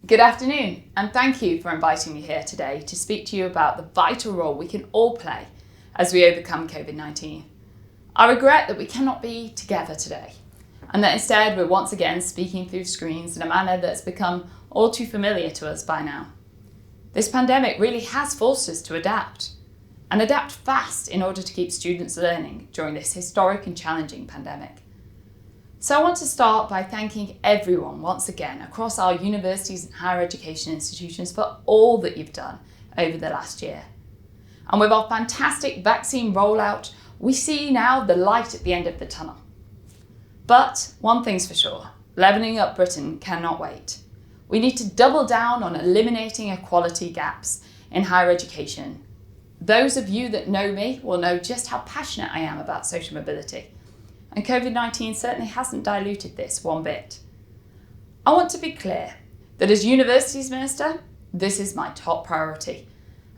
Good afternoon, and thank you for inviting me here today to speak to you about the vital role we can all play as we overcome COVID-19. I regret that we cannot be together today, and that instead we're once again speaking through screens in a manner that's become all too familiar to us by now. This pandemic really has forced us to adapt, and adapt fast in order to keep students learning during this historic and challenging pandemic. So I want to start by thanking everyone once again across our universities and higher education institutions for all that you've done over the last year. And with our fantastic vaccine rollout, we see now the light at the end of the tunnel. But one thing's for sure, levelling up Britain cannot wait. We need to double down on eliminating equality gaps in higher education. Those of you that know me will know just how passionate I am about social mobility. And COVID-19 certainly hasn't diluted this one bit. I want to be clear that as Universities Minister, this is my top priority.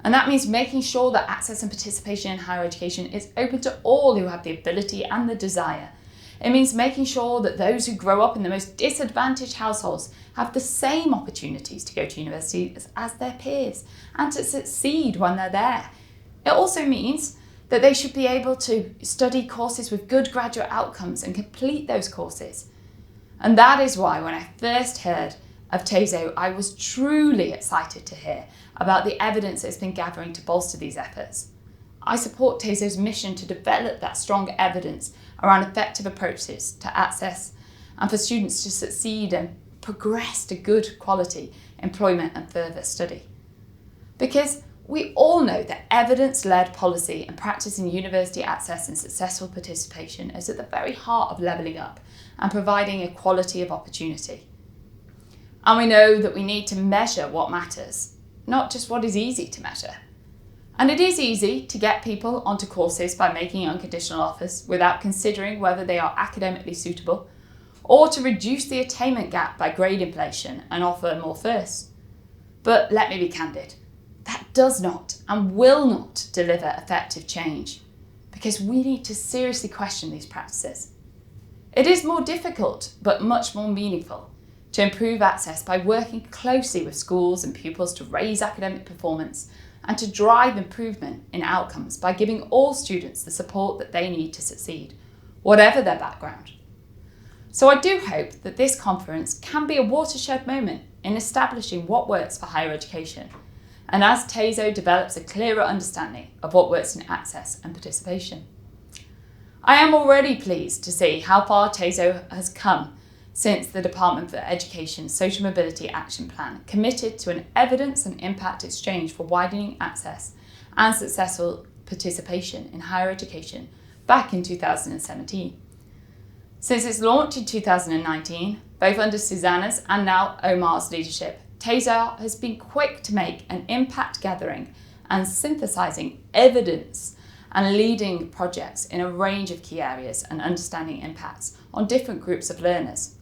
And that means making sure that access and participation in higher education is open to all who have the ability and the desire. It means making sure that those who grow up in the most disadvantaged households have the same opportunities to go to university as their peers and to succeed when they're there. It also means that they should be able to study courses with good graduate outcomes and complete those courses. And that is why when I first heard of TASO, I was truly excited to hear about the evidence it's been gathering to bolster these efforts. I support TASO's mission to develop that strong evidence around effective approaches to access and for students to succeed and progress to good quality employment and further study. Because we all know that evidence-led policy and practice in university access and successful participation is at the very heart of levelling up and providing equality of opportunity. And we know that we need to measure what matters, not just what is easy to measure. And it is easy to get people onto courses by making unconditional offers without considering whether they are academically suitable, or to reduce the attainment gap by grade inflation and offer more firsts. But let me be candid. That does not and will not deliver effective change, because we need to seriously question these practices. It is more difficult, but much more meaningful, to improve access by working closely with schools and pupils to raise academic performance and to drive improvement in outcomes by giving all students the support that they need to succeed, whatever their background. So I do hope that this conference can be a watershed moment in establishing what works for higher education, and as TASO develops a clearer understanding of what works in access and participation. I am already pleased to see how far TASO has come since the Department for Education's Social Mobility Action Plan committed to an evidence and impact exchange for widening access and successful participation in higher education back in 2017. Since its launch in 2019, both under Susanna's and now Omar's leadership, TASO has been quick to make an impact gathering and synthesising evidence and leading projects in a range of key areas and understanding impacts on different groups of learners.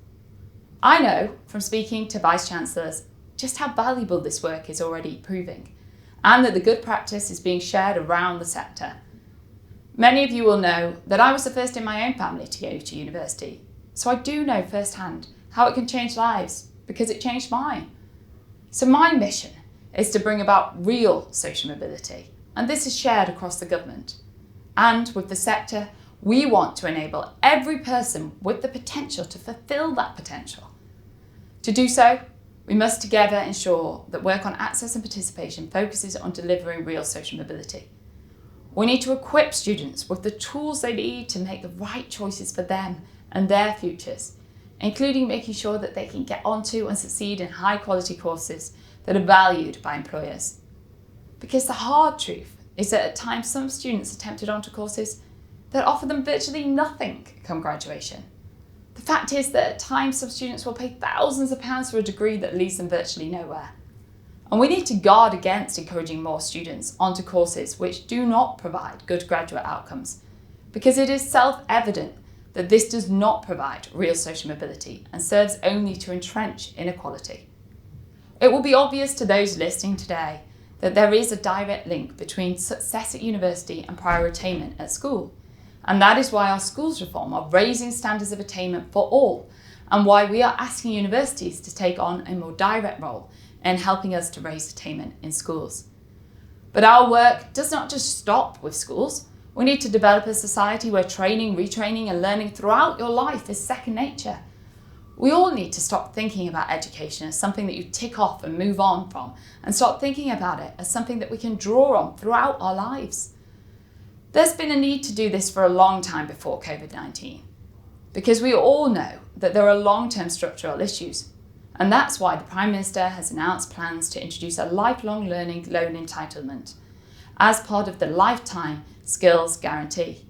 I know from speaking to Vice-Chancellors just how valuable this work is already proving, and that the good practice is being shared around the sector. Many of you will know that I was the first in my own family to go to university, so I do know firsthand how it can change lives, because it changed mine. So my mission is to bring about real social mobility, and this is shared across the government. And with the sector, we want to enable every person with the potential to fulfil that potential. To do so, we must together ensure that work on access and participation focuses on delivering real social mobility. We need to equip students with the tools they need to make the right choices for them and their futures, including making sure that they can get onto and succeed in high quality courses that are valued by employers. Because the hard truth is that at times some students are tempted onto courses that offer them virtually nothing come graduation. The fact is that at times some students will pay thousands of pounds for a degree that leads them virtually nowhere. And we need to guard against encouraging more students onto courses which do not provide good graduate outcomes, because it is self-evident that this does not provide real social mobility and serves only to entrench inequality. It will be obvious to those listening today that there is a direct link between success at university and prior attainment at school. And that is why our schools reform are raising standards of attainment for all and why we are asking universities to take on a more direct role in helping us to raise attainment in schools. But our work does not just stop with schools. We need to develop a society where training, retraining and learning throughout your life is second nature. We all need to stop thinking about education as something that you tick off and move on from, and start thinking about it as something that we can draw on throughout our lives. There's been a need to do this for a long time before COVID-19, because we all know that there are long-term structural issues. And that's why the Prime Minister has announced plans to introduce a lifelong learning loan entitlement as part of the Lifetime Skills Guarantee.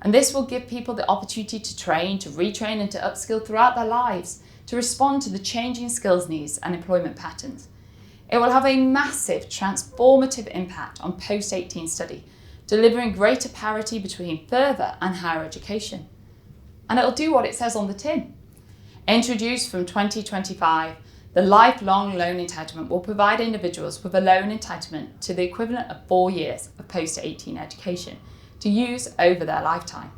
And this will give people the opportunity to train, to retrain and to upskill throughout their lives to respond to the changing skills needs and employment patterns. It will have a massive transformative impact on post-18 study, delivering greater parity between further and higher education. And it'll do what it says on the tin. Introduced from 2025, the lifelong loan entitlement will provide individuals with a loan entitlement to the equivalent of 4 years of post-18 education to use over their lifetime.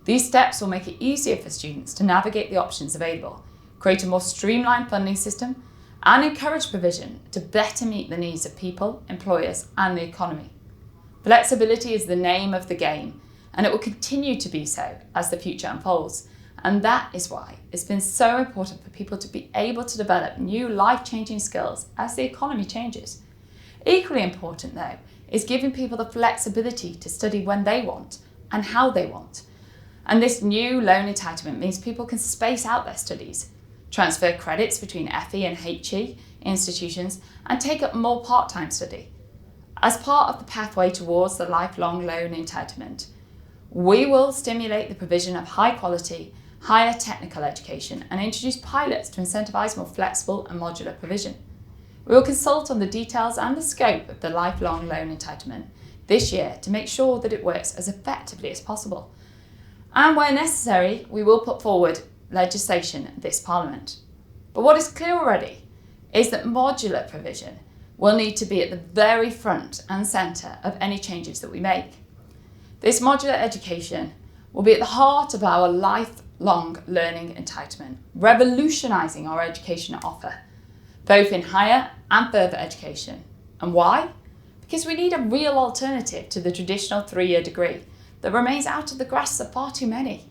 These steps will make it easier for students to navigate the options available, create a more streamlined funding system, and encourage provision to better meet the needs of people, employers, and the economy. Flexibility is the name of the game, and it will continue to be so as the future unfolds. And that is why it's been so important for people to be able to develop new life-changing skills as the economy changes. Equally important, though, is giving people the flexibility to study when they want and how they want. And this new loan entitlement means people can space out their studies, transfer credits between FE and HE institutions, and take up more part-time study. As part of the pathway towards the lifelong loan entitlement, we will stimulate the provision of high-quality, higher technical education and introduce pilots to incentivise more flexible and modular provision. We will consult on the details and the scope of the lifelong loan entitlement this year to make sure that it works as effectively as possible. And where necessary, we will put forward legislation this Parliament. But what is clear already is that modular provision will need to be at the very front and centre of any changes that we make. This modular education will be at the heart of our lifelong learning entitlement, revolutionising our education offer, both in higher and further education. And why? Because we need a real alternative to the traditional 3-year degree that remains out of the grasp of far too many.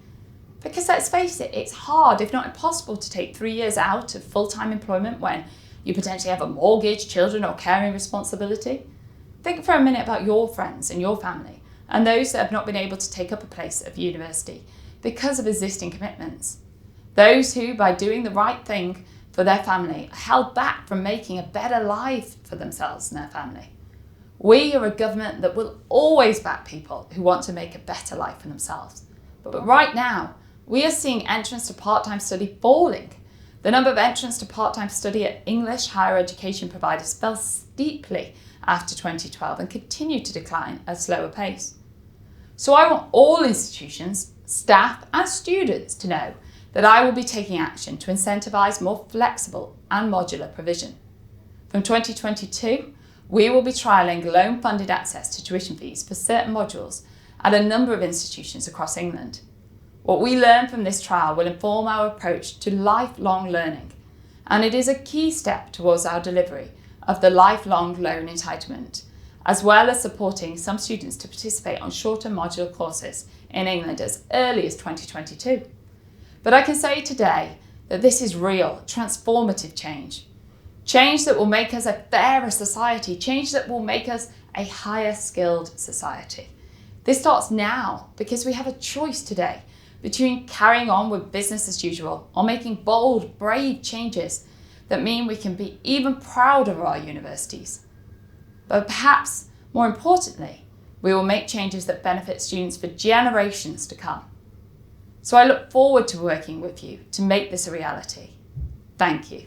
Because let's face it, it's hard, if not impossible, to take 3 years out of full-time employment when you potentially have a mortgage, children, or caring responsibility. Think for a minute about your friends and your family, and those that have not been able to take up a place at university because of existing commitments. Those who, by doing the right thing for their family, are held back from making a better life for themselves and their family. We are a government that will always back people who want to make a better life for themselves. But right now, we are seeing entrance to part-time study falling. The number of entrants to part-time study at English higher education providers fell steeply after 2012 and continued to decline at a slower pace. So I want all institutions, staff and students to know that I will be taking action to incentivise more flexible and modular provision. From 2022, we will be trialling loan-funded access to tuition fees for certain modules at a number of institutions across England. What we learn from this trial will inform our approach to lifelong learning, and it is a key step towards our delivery of the lifelong loan entitlement, as well as supporting some students to participate on shorter modular courses in England as early as 2022. But I can say today that this is real, transformative change. Change that will make us a fairer society, change that will make us a higher skilled society. This starts now because we have a choice today between carrying on with business as usual or making bold, brave changes that mean we can be even prouder of our universities. But perhaps more importantly, we will make changes that benefit students for generations to come. So I look forward to working with you to make this a reality. Thank you.